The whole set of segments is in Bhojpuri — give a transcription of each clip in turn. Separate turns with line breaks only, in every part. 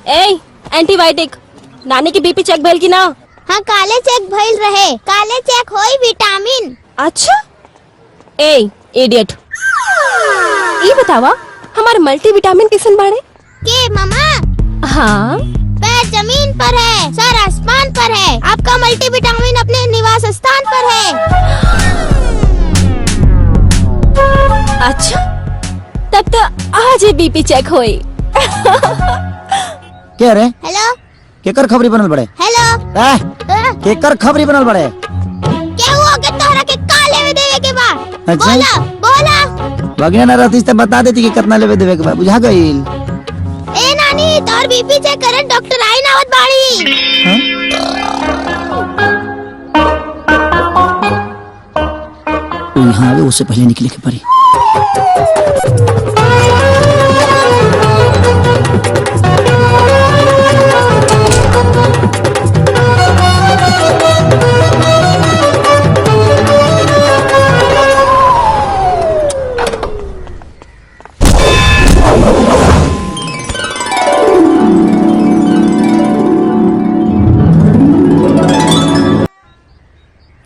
ए एंटीबायोटिक नानी की बीपी चेक भइल की ना?
हाँ काले चेक भइल रहे। काले चेक होई विटामिन।
अच्छा ए इडियट, ये बतावा हमारे मल्टीविटामिन किसन बाड़े
के मामा?
हाँ
पैर जमीन पर है, सर आसमान पर है। आपका मल्टीविटामिन अपने निवास स्थान पर है।
अच्छा तब तो आज ही बीपी चेक होई।
क्या रे?
हेलो
केकर खबरी बनल बड़े?
हेलो
केकर खबरी बनल बड़े?
क्या हुआ के तोहरा के का लेवे देवे के बा?
अच्छा?
बोला बोला।
बगिया न रहती तो बता देती कि कितना लेवे देवे के बा। बुझा गईल?
ए नानी तोर बीपी चेक करे डॉक्टर आई नावत बाड़ी।
यहाँ आवे उससे पहले निकले के पड़ी।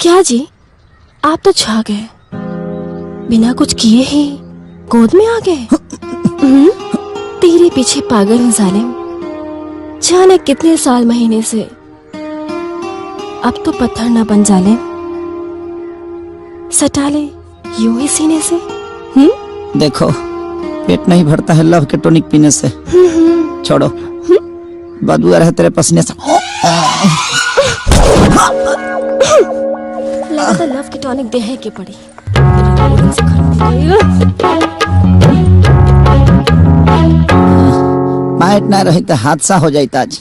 क्या जी आप तो छा गए, बिना कुछ किए ही गोद में आ गए। तेरे पीछे पागल हूँ जालिम, जाने कितने साल महीने से। अब तो पत्थर न बन जाले, सटा ले यूं ही सीने से।
देखो पेट नहीं भरता है लव के टॉनिक पीने से। छोड़ो बदबू आ रहा है तेरे पसीने से।
लगता लव की टॉनिक देहे की पड़ी।
माइट ना रही तो हादसा हो जाता आज।